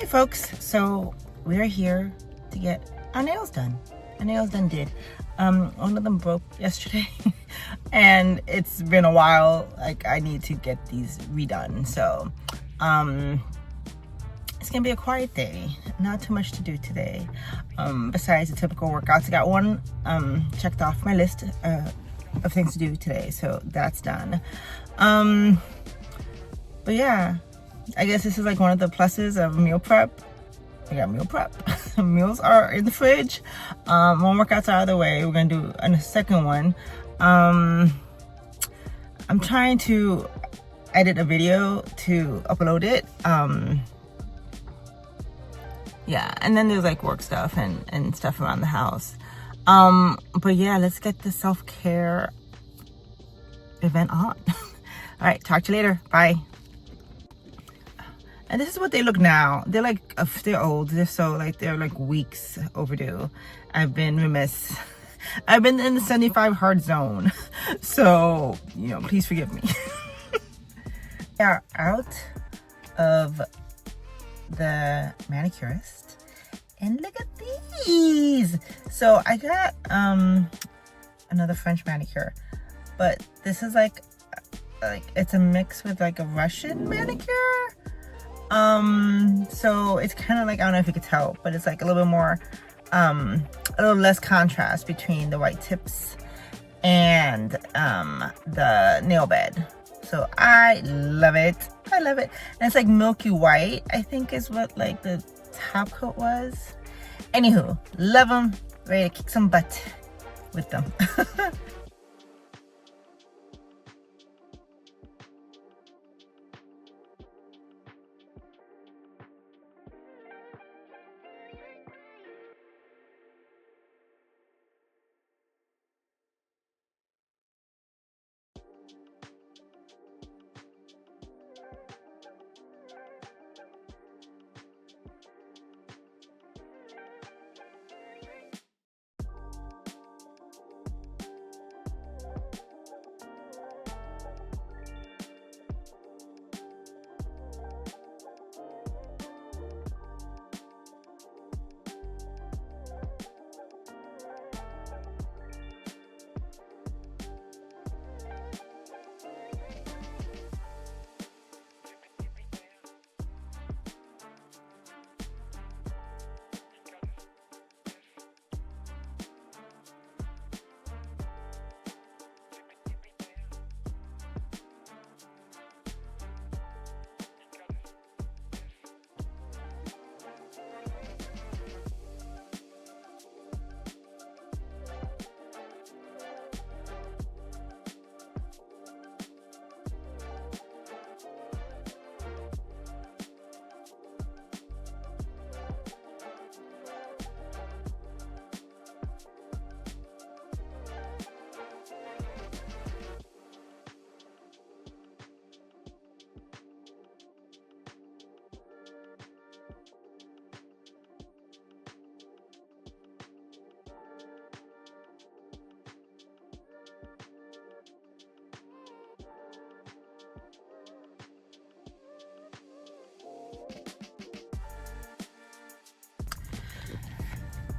Hey folks, so we're here to get our nails done. Our nails done did. One of them broke yesterday and it's been a while. Like, I need to get these redone. So it's gonna be a quiet day. Not too much to do today. Besides the typical workouts. I got one checked off my list of things to do today, so that's done. But yeah, I guess this is like one of the pluses of meal prep. I got meal prep. Meals are in the fridge. One workout's out of the way. We're gonna do a second one. I'm trying to edit a video to upload it. Yeah, and then there's like work stuff and stuff around the house. But yeah, let's get the self-care event on. All right, talk to you later. Bye. And this is what they look now. They're like, they're old. They're like weeks overdue. I've been remiss. I've been in the 75 hard zone. So, you know, please forgive me. We are out of the manicurist. And look at these. So I got another French manicure. But this is like it's a mix with like a Russian manicure. So it's kind of like, I don't know if you could tell, but it's like a little bit more, a little less contrast between the white tips and the nail bed. So I love it. I love it. And it's like milky white, I think is what like the top coat was. Anywho, love them. Ready to kick some butt with them.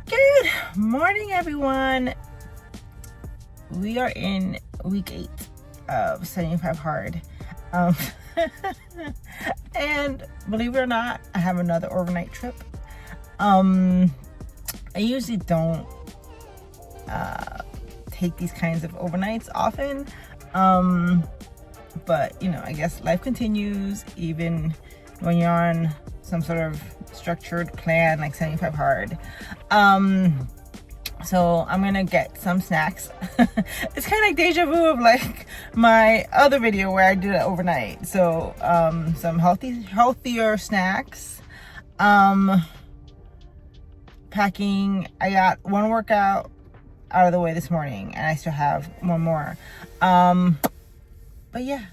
Good morning, everyone. We are in week 8 of 75 hard. And believe it or not, I have another overnight trip. I usually don't take these kinds of overnights often. But you know, I guess life continues even when you're on some sort of structured plan like 75 hard. So I'm gonna get some snacks. It's kind of like deja vu of like my other video where I did it overnight. So some healthier snacks. Packing. I got one workout out of the way this morning and I still have one more. But yeah.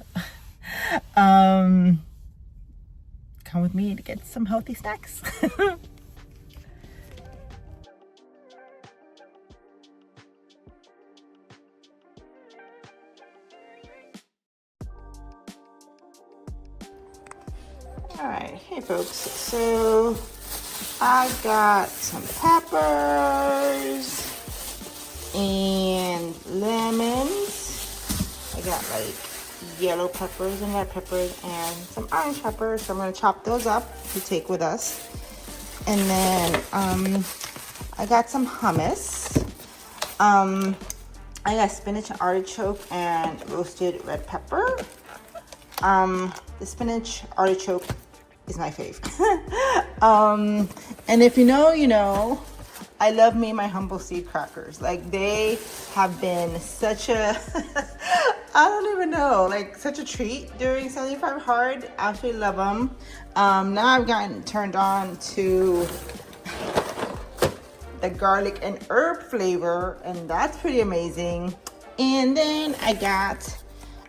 Come with me to get some healthy snacks. All right, hey folks. So I got some peppers and lemons. I got like yellow peppers and red peppers and some orange peppers. So I'm gonna chop those up to take with us. And then I got some hummus. I got spinach and artichoke and roasted red pepper. The spinach artichoke is my fave. And if you know, you know, I love me my humble seed crackers. Like they have been such a, I don't even know, like such a treat during 75 Hard. Absolutely love them. Now I've gotten turned on to the garlic and herb flavor, and that's pretty amazing. And then I got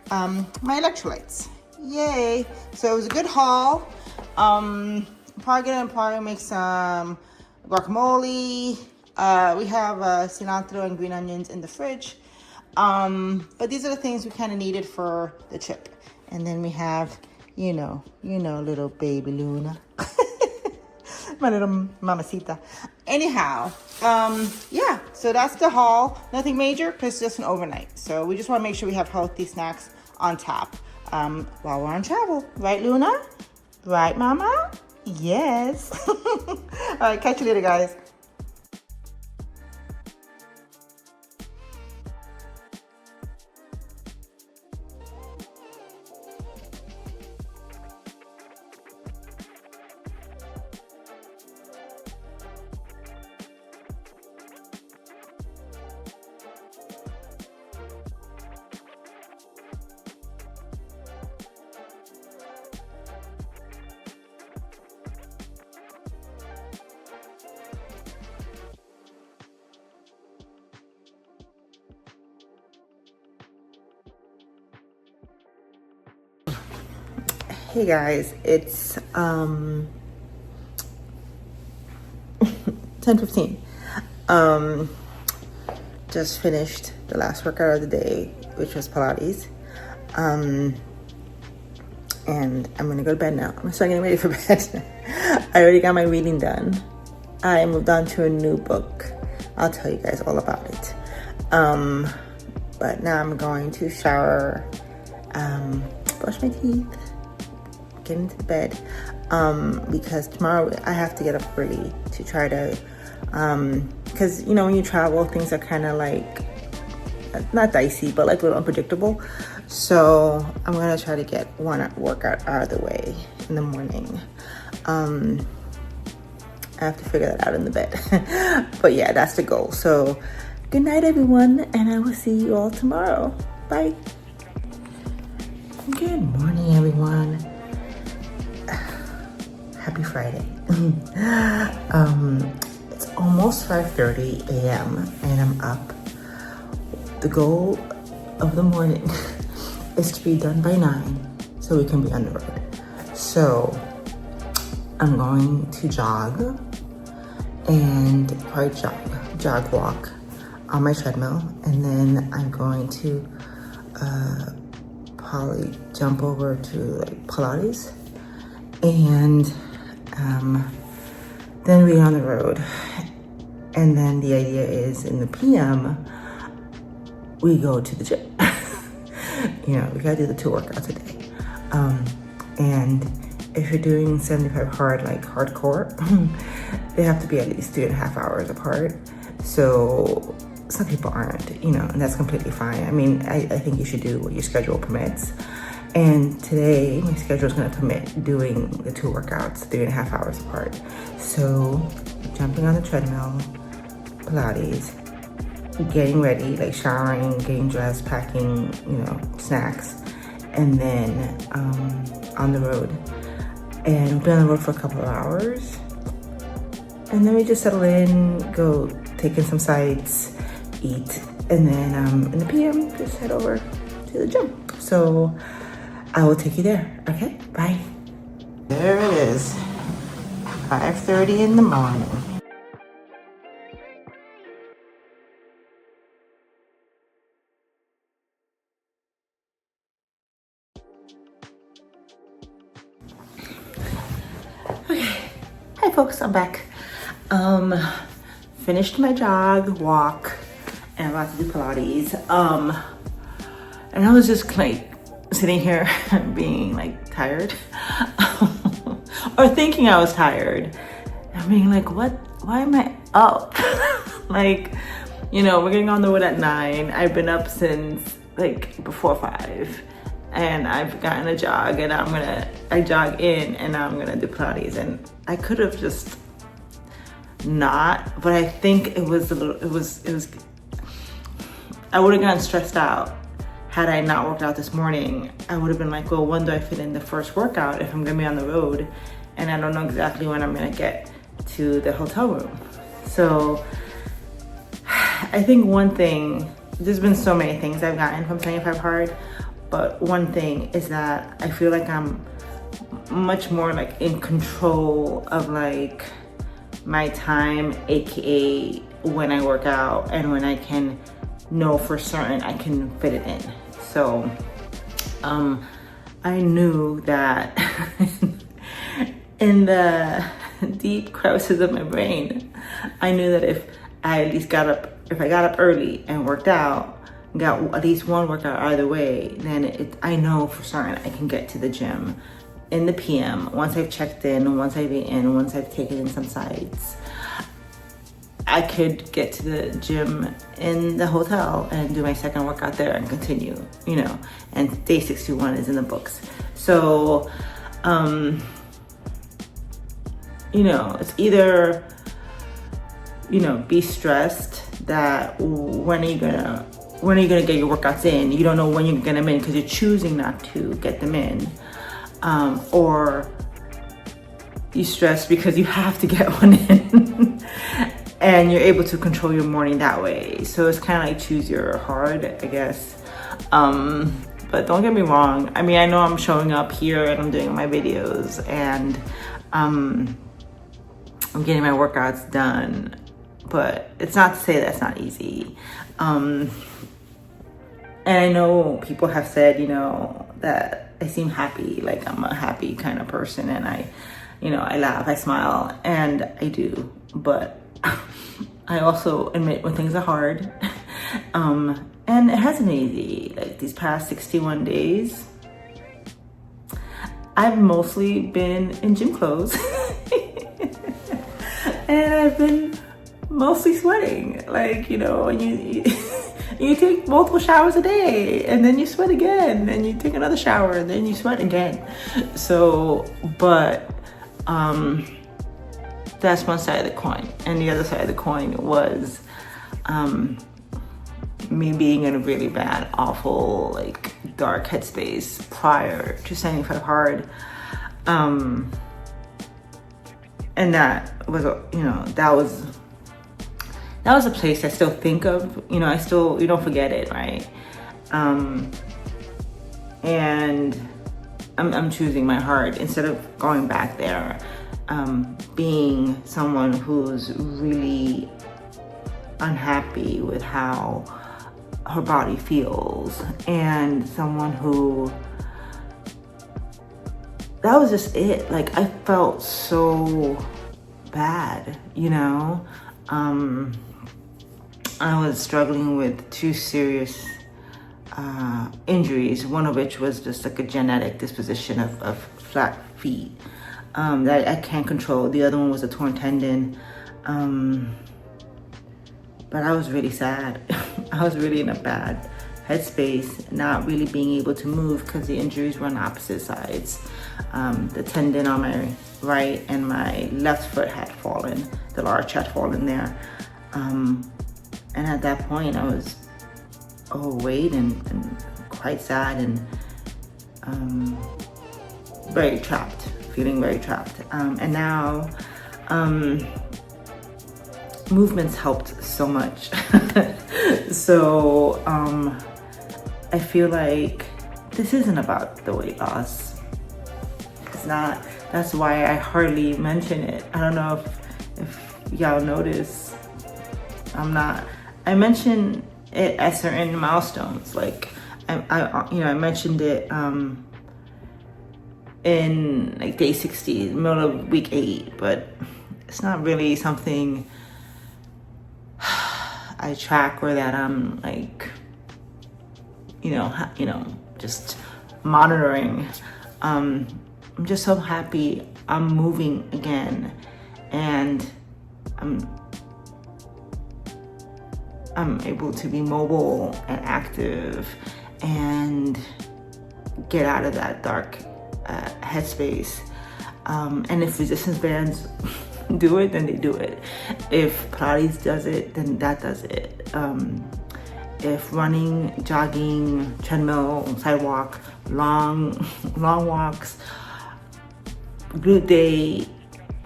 my electrolytes. Yay! So it was a good haul. Probably make some guacamole. We have cilantro and green onions in the fridge. But these are the things we kind of needed for the trip. And then we have, you know, little baby Luna. My little mamacita. Anyhow, yeah, so that's the haul. Nothing major, because it's just an overnight. So we just want to make sure we have healthy snacks on tap while we're on travel. Right, Luna? Right, Mama? Yes. All right, catch you later, guys. Hey guys, it's 10:15. Just finished the last workout of the day, which was Pilates. And I'm gonna go to bed now. I'm starting getting ready for bed. I already got my reading done. I moved on to a new book. I'll tell you guys all about it. But now I'm going to shower, brush my teeth, get into the bed, because tomorrow I have to get up early to try to, because you know when you travel things are kind of like not dicey but like a little unpredictable. So I'm gonna try to get one workout out of the way in the morning. I have to figure that out in the bed. But yeah, that's the goal. So good night everyone, and I will see you all tomorrow. Bye. Good morning everyone. Happy Friday. It's almost 5:30 a.m. and I'm up. The goal of the morning is to be done by 9 so we can be on the road. So I'm going to jog and probably jog walk on my treadmill, and then I'm going to probably jump over to like Pilates, and then we're on the road. And then the idea is in the PM we go to the gym. You know, we gotta do the 2 workouts a day. And if you're doing 75 hard, like hardcore, they have to be at least 3.5 hours apart. So some people aren't, you know, and that's completely fine. I mean, I think you should do what your schedule permits. And today my schedule is gonna permit doing the 2 workouts 3.5 hours apart. So jumping on the treadmill, Pilates, getting ready, like showering, getting dressed, packing, you know, snacks, and then on the road. And we've been on the road for a couple of hours. And then we just settle in, go take in some sights, eat, and then in the PM, just head over to the gym. So I will take you there, okay? Bye. There it is, 5:30 in the morning. folks, I'm back. Finished my walk, and I'm about to do Pilates. And I was just like sitting here being like tired, or thinking I was tired. I'm being like, why am I up? Like, you know, we're getting on the road at 9. I've been up since like before 5. And I've gotten a jog, and I jog in, and now I'm gonna do Pilates. And I could have just not, but I think it was, I would have gotten stressed out had I not worked out this morning. I would have been like, well, when do I fit in the first workout if I'm gonna be on the road? And I don't know exactly when I'm gonna get to the hotel room. So I think one thing, there's been so many things I've gotten from 75 Hard, but one thing is that I feel like I'm much more like in control of like my time, aka when I work out and when I can know for certain I can fit it in. So I knew that in the deep crevices of my brain, I knew that if I at least got up early and worked out, got at least one workout either way, then I know for certain I can get to the gym in the PM once I've checked in, once I've eaten, once I've taken in some sides. I could get to the gym in the hotel and do my second workout there and continue, you know, and day 61 is in the books. So, you know, it's either, you know, be stressed that when are you gonna get your workouts in? You don't know when you're gonna get them in because you're choosing not to get them in. Or you stress because you have to get one in and you're able to control your morning that way. So it's kind of like choose your hard, I guess. But don't get me wrong. I mean, I know I'm showing up here and I'm doing my videos and I'm getting my workouts done, but it's not to say that's not easy. And I know people have said, you know, that I seem happy, like I'm a happy kind of person, and I laugh, I smile, and I do, but I also admit when things are hard, and it hasn't been easy. Like these past 61 days, I've mostly been in gym clothes, and I've been mostly sweating, like, you know, and you take multiple showers a day and then you sweat again and you take another shower and then you sweat again. So, but that's one side of the coin, and the other side of the coin was me being in a really bad, awful, like dark headspace prior to 75 Hard. And that was, you know, that was a place I still think of, you know, you don't forget it, right? And I'm choosing my heart instead of going back there, being someone who's really unhappy with how her body feels, and someone who, that was just it. Like I felt so bad, you know? I was struggling with 2 serious injuries, one of which was just like a genetic disposition of flat feet that I can't control. The other one was a torn tendon. But I was really sad. I was really in a bad headspace, not really being able to move because the injuries were on opposite sides. The tendon on my right and my left foot had fallen. The large had fallen there. And at that point I was overweight and quite sad and very trapped, feeling very trapped. And now movements helped so much. So I feel like this isn't about the weight loss. It's not. That's why I hardly mention it. I don't know if y'all notice. I mention it at certain milestones. Like I mentioned it in like day 60, middle of week 8, but it's not really something I track or that I'm like, just monitoring. I'm just so happy I'm moving again, and I'm able to be mobile and active and get out of that dark headspace. And if resistance bands do it, then they do it. If Pilates does it, then that does it. If running, jogging, treadmill, sidewalk, long walks, glute day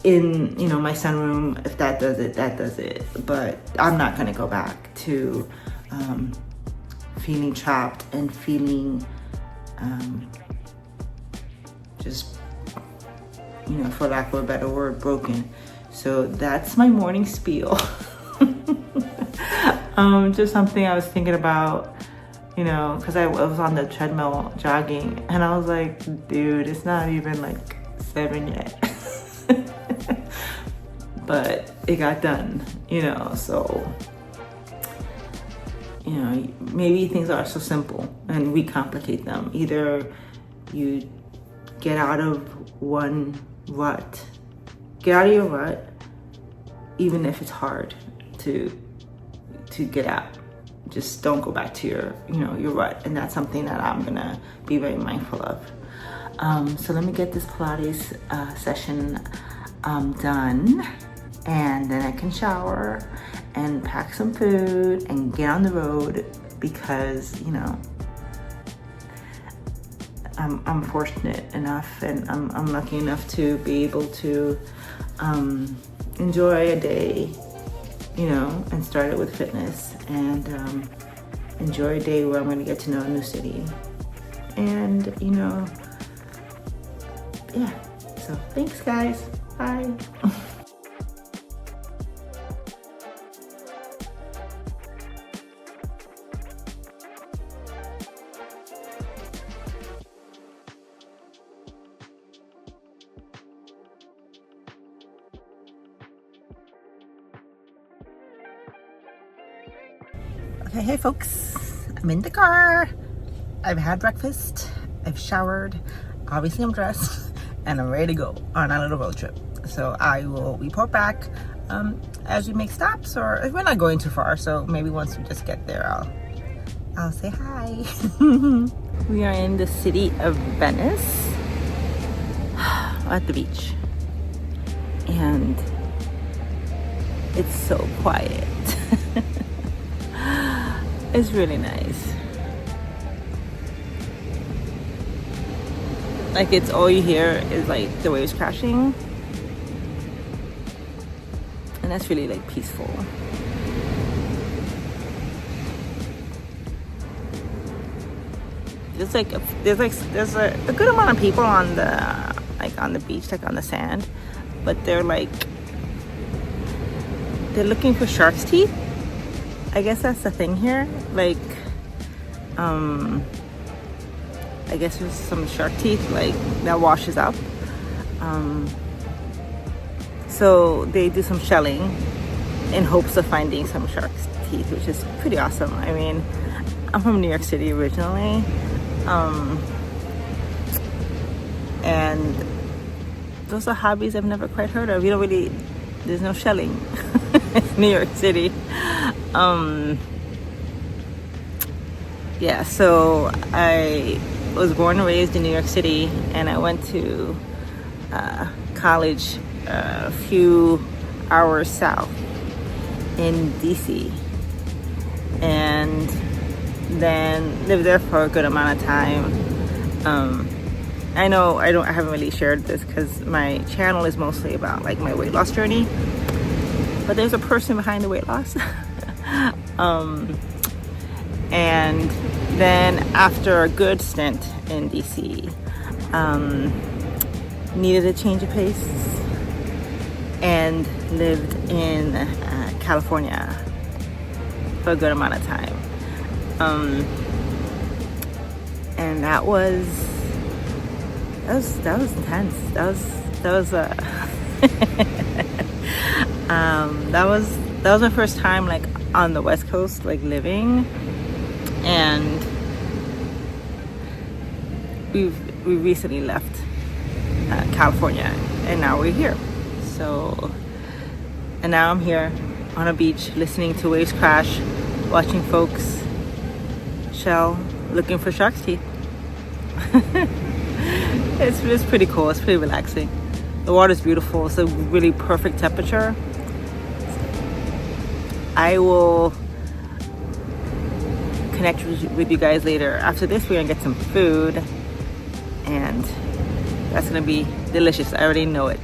in my sunroom, if that does it, that does it. But I'm not gonna go back to feeling trapped and feeling just, for lack of a better word, broken. So that's my morning spiel. Just something I was thinking about, because I was on the treadmill jogging, and I was like, dude, it's not even like 7 yet. But it got done, so, maybe things are so simple and we complicate them. Either you get out of your rut, even if it's hard to get out. Just don't go back to your rut. And that's something that I'm gonna be very mindful of. So let me get this Pilates session done, and then I can shower and pack some food and get on the road, because I'm fortunate enough, and I'm lucky enough to be able to enjoy a day, and start it with fitness, and enjoy a day where I'm going to get to know a new city. And yeah, so thanks guys, bye. Okay, hey folks, I'm in the car. I've had breakfast, I've showered, obviously I'm dressed, and I'm ready to go on a little road trip. So I will report back as we make stops, or if we're not going too far, so maybe once we just get there, I'll say hi. We are in the city of Venice, at the beach, and it's so quiet. It's really nice. Like, it's all you hear is like the waves crashing, and that's really like peaceful. There's a good amount of people on the beach, like on the sand, but they're looking for shark's teeth. I guess that's the thing here. Like, I guess there's some shark teeth that washes up. So they do some shelling in hopes of finding some shark's teeth, which is pretty awesome. I mean, I'm from New York City originally, and those are hobbies I've never quite heard of. There's no shelling. It's New York City. Yeah, so I was born and raised in New York City, and I went to college a few hours south in DC, and then lived there for a good amount of time. I know I haven't really shared this because my channel is mostly about like my weight loss journey, but there's a person behind the weight loss. And then after a good stint in DC, needed a change of pace and lived in California for a good amount of time. And that was intense. That was That was my first time like on the West Coast, like living, and we recently left California, and now we're here. So, and now I'm here on a beach listening to waves crash, watching folks shell, looking for shark's teeth. It's pretty cool. It's pretty relaxing. The water's beautiful. It's a really perfect temperature. I will connect with you guys later. After this, we're gonna get some food, and that's gonna be delicious. I already know it.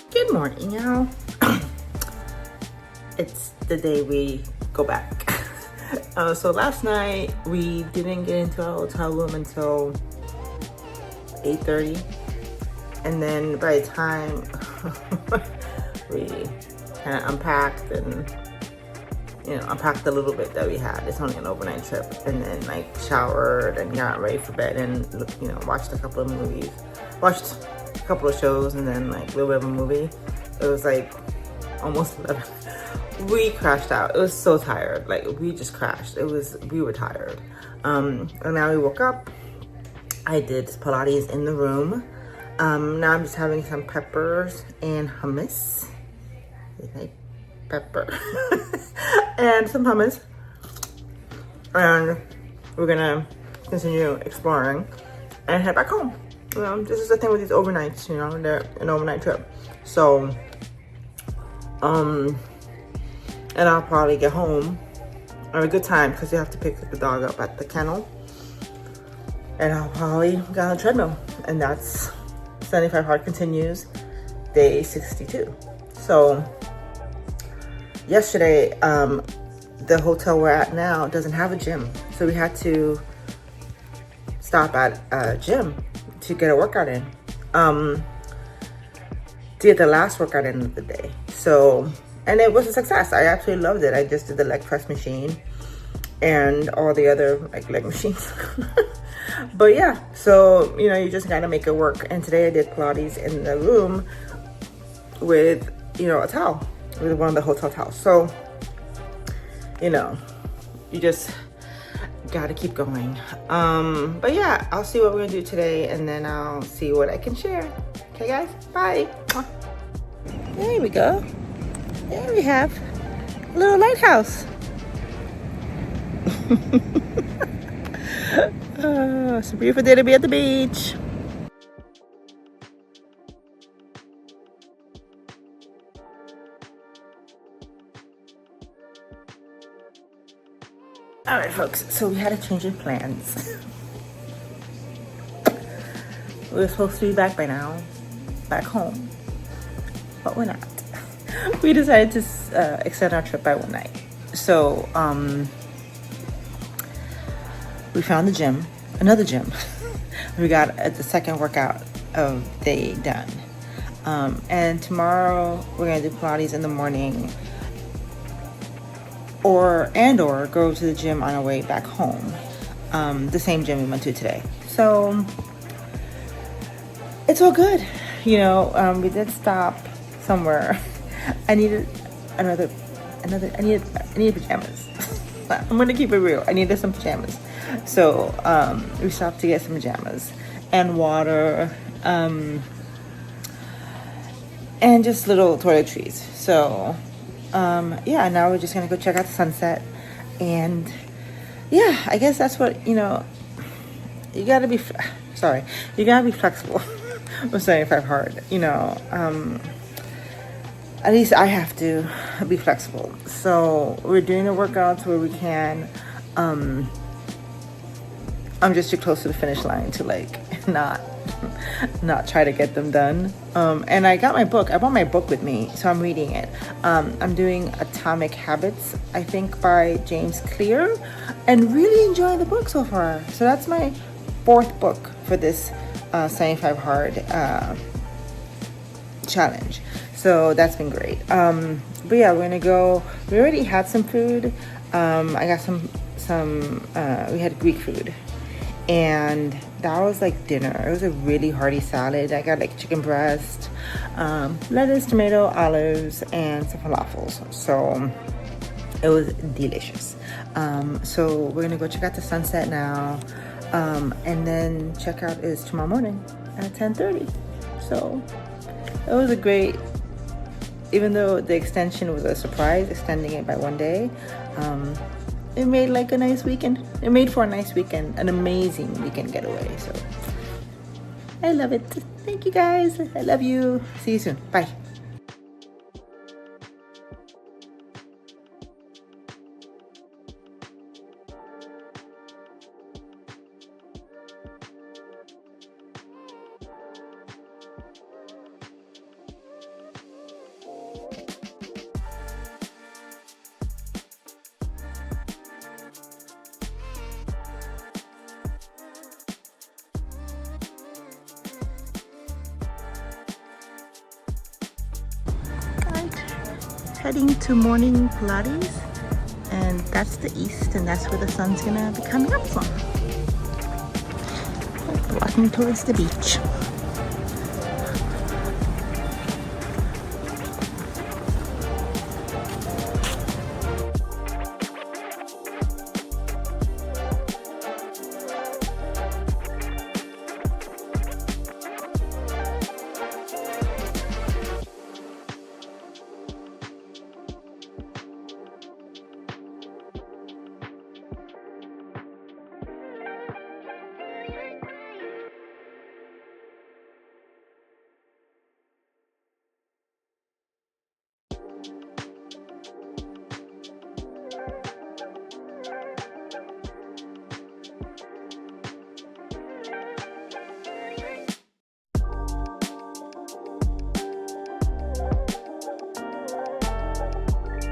Good morning, y'all. It's the day we go back. So last night we didn't get into our hotel room until 8:30, and then by the time we kind of unpacked and unpacked the little bit that we had, it's only an overnight trip, and then like showered and got ready for bed and watched a couple of movies, watched a couple of shows, and then like a little bit of a movie. It was like almost 11. We crashed out. It was so tired. Like we just crashed. We were tired. And now we woke up. I did Pilates in the room. Now I'm just having some peppers and hummus. Like pepper and some hummus. And we're gonna continue exploring and head back home. This is the thing with these overnights, they're an overnight trip. So, and I'll probably get home at a good time because you have to pick the dog up at the kennel. And I'll probably get on a treadmill. And that's 75 Hard continues, day 62. So, yesterday, the hotel we're at now doesn't have a gym. So we had to stop at a gym to get a workout in. Did the last workout in of the day. So, and it was a success. I absolutely loved it. I just did the leg press machine and all the other like leg machines. But yeah, so, you just gotta make it work. And today I did Pilates in the room with, a towel, with one of the hotel towels. So, you just gotta keep going. But yeah, I'll see what we're gonna do today, and then I'll see what I can share. Okay guys, bye. There we go. There we have a little lighthouse. It's a beautiful day to be at the beach. All right, folks, so we had a change in plans. We were supposed to be back by now, back home, but we're not. We decided to extend our trip by one night. So, we found the gym, another gym. We got the second workout of the day done. And tomorrow we're gonna do Pilates in the morning, or go to the gym on our way back home. The same gym we went to today. So it's all good. you know, we did stop somewhere. I needed I needed pajamas. I'm gonna keep it real. I needed some pajamas. So we stopped to get some pajamas and water, and just little toiletries. So yeah, now we're just gonna go check out the sunset. And yeah, I guess that's what, you know, you gotta be flexible with 75 hard, you know. At least I have to be flexible. So we're doing the workouts where we can. I'm just too close to the finish line to like not try to get them done. And I got my book. I brought my book with me, so I'm reading it. I'm doing Atomic Habits, I think, by James Clear, and really enjoying the book so far. So that's my 4th book for this 75 hard challenge. So that's been great. But yeah, we're gonna go. We already had some food. I got some. We had Greek food, and that was like dinner. It was a really hearty salad. I got like chicken breast, lettuce, tomato, olives, and some falafels. So it was delicious. So we're gonna go check out the sunset now, and then checkout is tomorrow morning at 10:30. So it was a great. Even though the extension was a surprise, extending it by 1 day, it made like a nice weekend. It made for a nice weekend, an amazing weekend getaway. So I love it. Thank you guys. I love you. See you soon. Bye. Heading to morning Pilates, and that's the east, and that's where the sun's gonna be coming up from. Walking towards the beach.